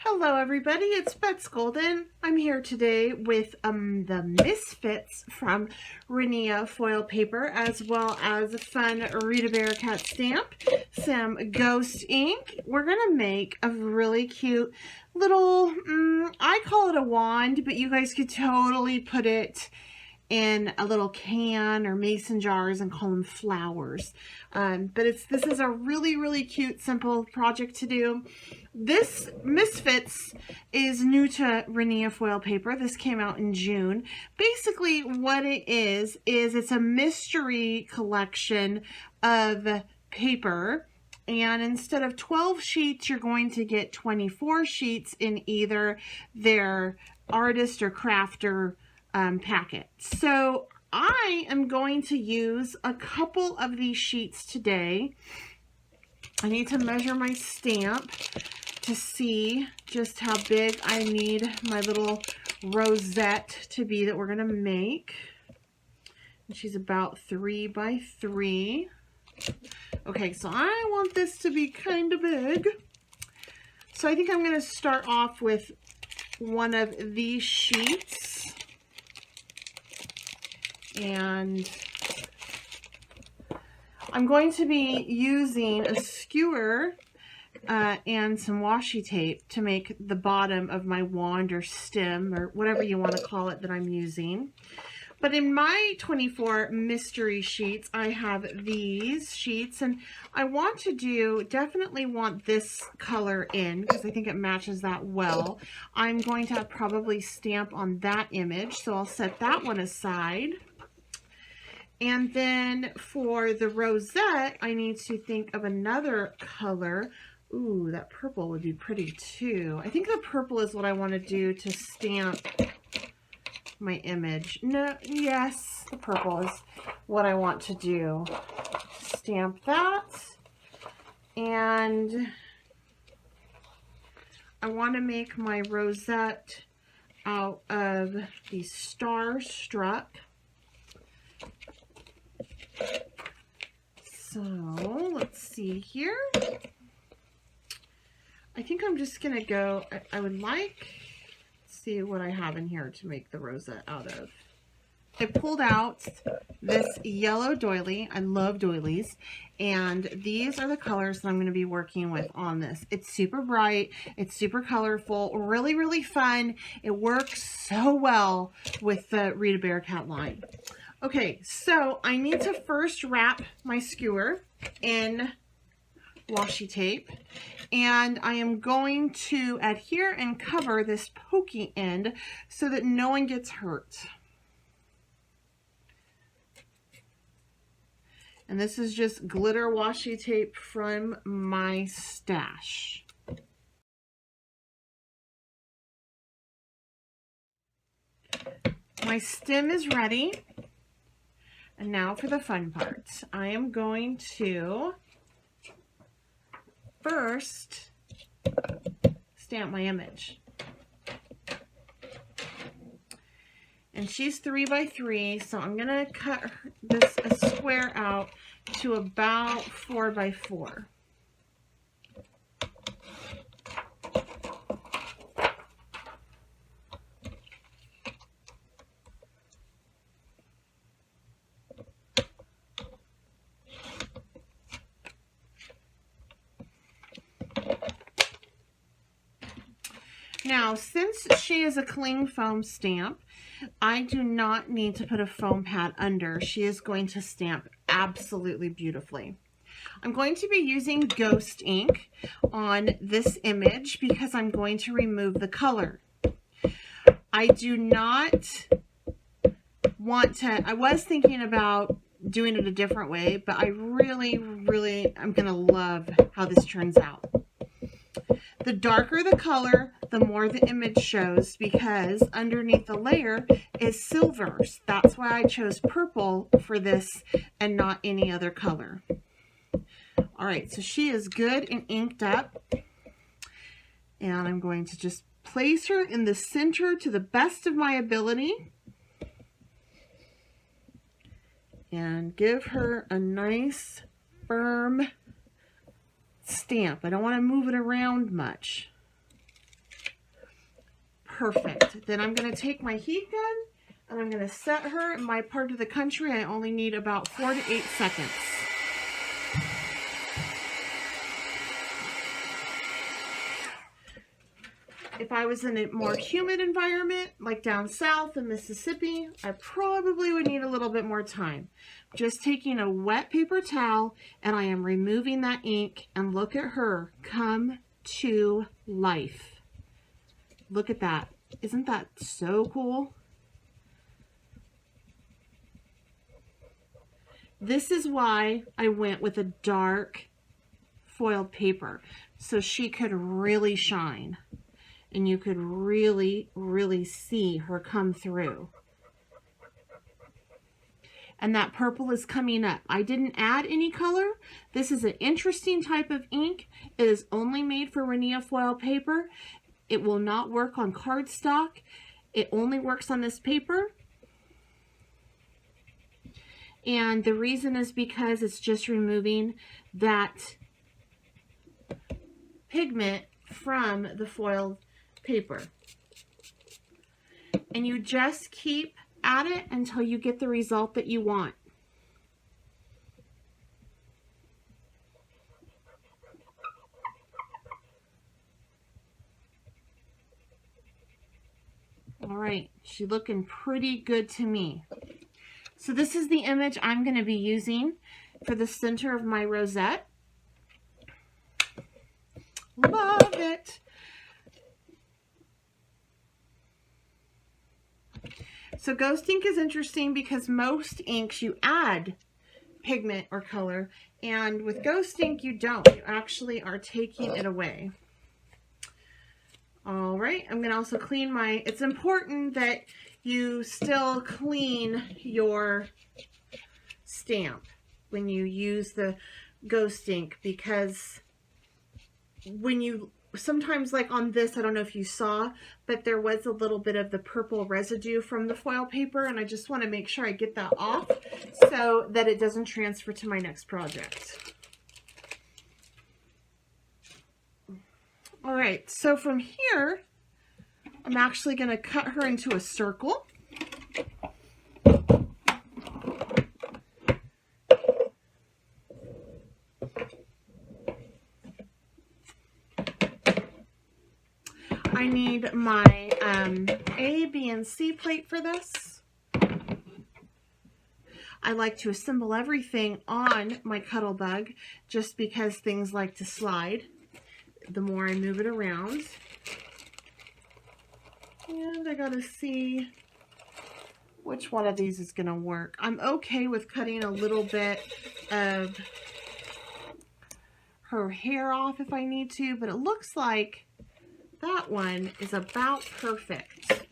Hello everybody, it's Bets Golden. I'm here today with the Misfits from Rinea foil paper, as well as a fun Rita Barakat stamp, some ghost ink. We're going to make a really cute little, I call it a wand, but you guys could totally put it in a little can or mason jars and call them flowers. But this is a really cute, simple project to do. This Misfits is new to Rinea foil paper. This came out in June. Basically what it is it's a mystery collection of paper. And instead of 12 sheets, you're going to get 24 sheets in either their artist or crafter packet. So I am going to use a couple of these sheets today. I need to measure my stamp to see just how big I need my little rosette to be that we're going to make. And she's about 3 by 3. Okay, so I want this to be kind of big. So I think I'm going to start off with one of these sheets. And I'm going to be using a skewer and some washi tape to make the bottom of my wand or stem or whatever you want to call it that I'm using. But in my 24 mystery sheets, I have these sheets, and I want to definitely want this color in because I think it matches that well. I'm going to probably stamp on that image, so I'll set that one aside. And then for the rosette, I need to think of another color. Ooh, that purple would be pretty too. I think the purple is what I want to do to stamp my image. No, yes, the purple is what I want to do. Stamp that. And I want to make my rosette out of the Starstruck. So let's see here. I think I'm just gonna go, I would like, see what I have in here to make the rosette out of. I pulled out this yellow doily. I love doilies. And these are the colors that I'm going to be working with on this. It's super bright. It's super colorful. Really fun. It works so well with the Rita Barakat line. Okay, so I need to first wrap my skewer in washi tape, and I am going to adhere and cover this pokey end so that no one gets hurt. And this is just glitter washi tape from my stash. My stem is ready. And now for the fun part. I am going to first stamp my image. And she's 3 by 3, so I'm going to cut this a square out to about 4 by 4. Now, since she is a cling foam stamp, I do not need to put a foam pad under. She is going to stamp absolutely beautifully. I'm going to be using ghost ink on this image because I'm going to remove the color. I do not want to, I was thinking about doing it a different way, but I really am going to love how this turns out. The darker the color, the more the image shows, because underneath the layer is silver. That's why I chose purple for this and not any other color. All right, so she is good and inked up. And I'm going to just place her in the center to the best of my ability. And give her a nice, firm stamp. I don't want to move it around much. Perfect. Then I'm going to take my heat gun and I'm going to set her. In my part of the country, I only need about 4 to 8 seconds. If I was in a more humid environment, like down south in Mississippi, I probably would need a little bit more time. Just taking a wet paper towel and I am removing that ink, and look at her come to life. Look at that. Isn't that so cool? This is why I went with a dark foiled paper, so she could really shine. And you could really, really see her come through. And that purple is coming up. I didn't add any color. This is an interesting type of ink. It is only made for Rinea foil paper. It will not work on cardstock. It only works on this paper. And the reason is because it's just removing that pigment from the foiled paper. And you just keep at it until you get the result that you want. All right, she's looking pretty good to me. So this is the image I'm going to be using for the center of my rosette. Love it. So ghost ink is interesting because most inks you add pigment or color, and with ghost ink you don't. You actually are taking it away. All right, I'm going to also clean my, it's important that you still clean your stamp when you use the ghost ink, because when you, sometimes like on this, I don't know if you saw, but there was a little bit of the purple residue from the foil paper, and I just want to make sure I get that off so that it doesn't transfer to my next project. All right, so from here, I'm actually going to cut her into a circle. I need my A, B, and C plate for this. I like to assemble everything on my Cuttlebug just because things like to slide the more I move it around. And I gotta see which one of these is gonna work. I'm okay with cutting a little bit of her hair off if I need to, but it looks like that one is about perfect.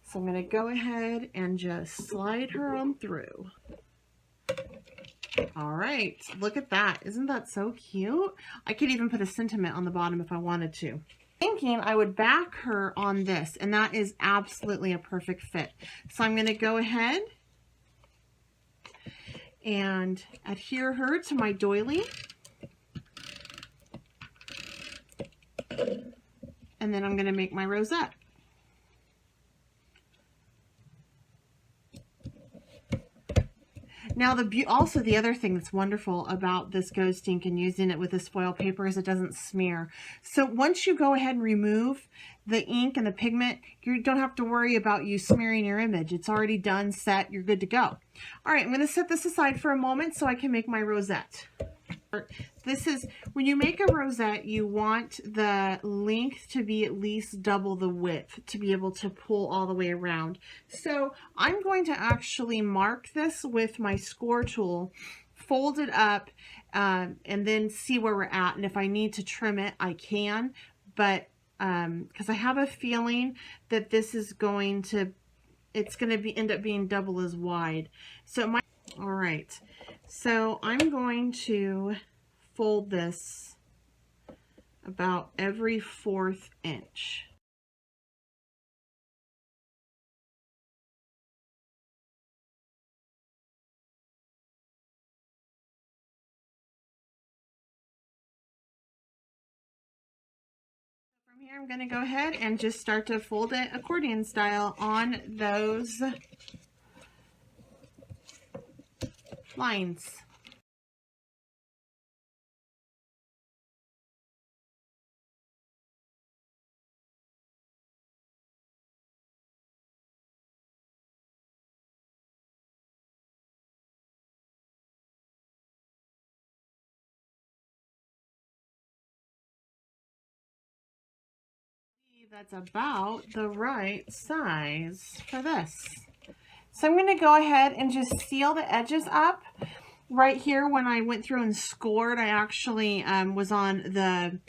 So I'm going to go ahead and just slide her on through. All right, look at that. Isn't that so cute? I could even put a sentiment on the bottom if I wanted to. Thinking I would back her on this, and that is absolutely a perfect fit. So I'm going to go ahead and adhere her to my doily. And then I'm going to make my rosette. Now, also the other thing that's wonderful about this ghost ink and using it with this foil paper is it doesn't smear. So once you go ahead and remove the ink and the pigment, you don't have to worry about you smearing your image. It's already done, set, you're good to go. All right, I'm going to set this aside for a moment so I can make my rosette. This is, when you make a rosette, you want the length to be at least double the width to be able to pull all the way around. So I'm going to actually mark this with my score tool, fold it up, and then see where we're at. And if I need to trim it, I can. But because I have a feeling that this is going to, it's going to be end up being double as wide. So my, all right. So I'm going to fold this about every 1/4 inch. Here I'm going to go ahead and just start to fold it accordion style on those lines. That's about the right size for this. So I'm going to go ahead and just seal the edges up. Right here, when I went through and scored, I actually was on the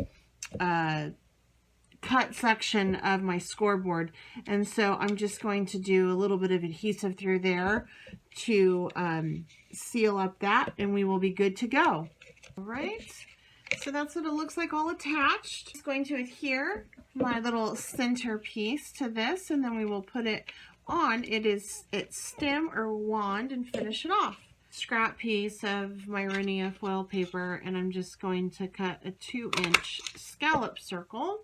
cut section of my scoreboard, and so I'm just going to do a little bit of adhesive through there to seal up that, and we will be good to go. All right, so that's what it looks like all attached. Just going to adhere my little center piece to this, and then we will put it on its stem or wand and finish it off. Scrap piece of my Rinea foil paper, and I'm just going to cut a 2-inch scallop circle.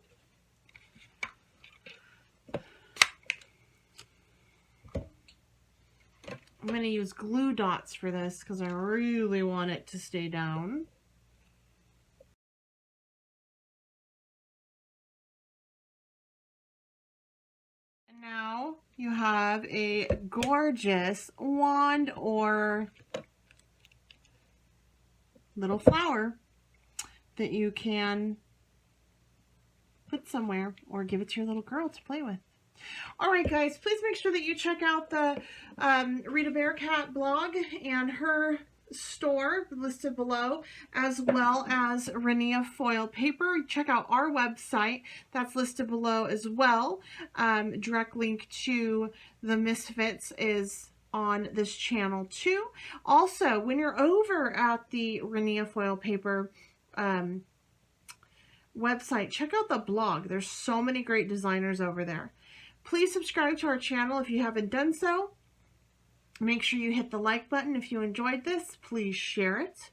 I'm going to use glue dots for this because I really want it to stay down. And now you have a gorgeous wand or little flower that you can put somewhere or give it to your little girl to play with. All right, guys, please make sure that you check out the Rita Barakat blog and her store listed below, as well as Rinea foil paper. Check out our website that's listed below as well. Direct link to the Misfits is on this channel too. Also, when you're over at the Rinea foil paper website, check out the blog. There's so many great designers over there. Please subscribe to our channel if you haven't done so. Make sure you hit the like button if you enjoyed this. Please share it.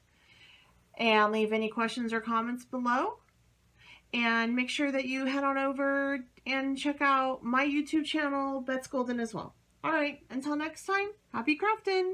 And leave any questions or comments below. And make sure that you head on over and check out my YouTube channel, Bets Golden, as well. All right, until next time, happy crafting!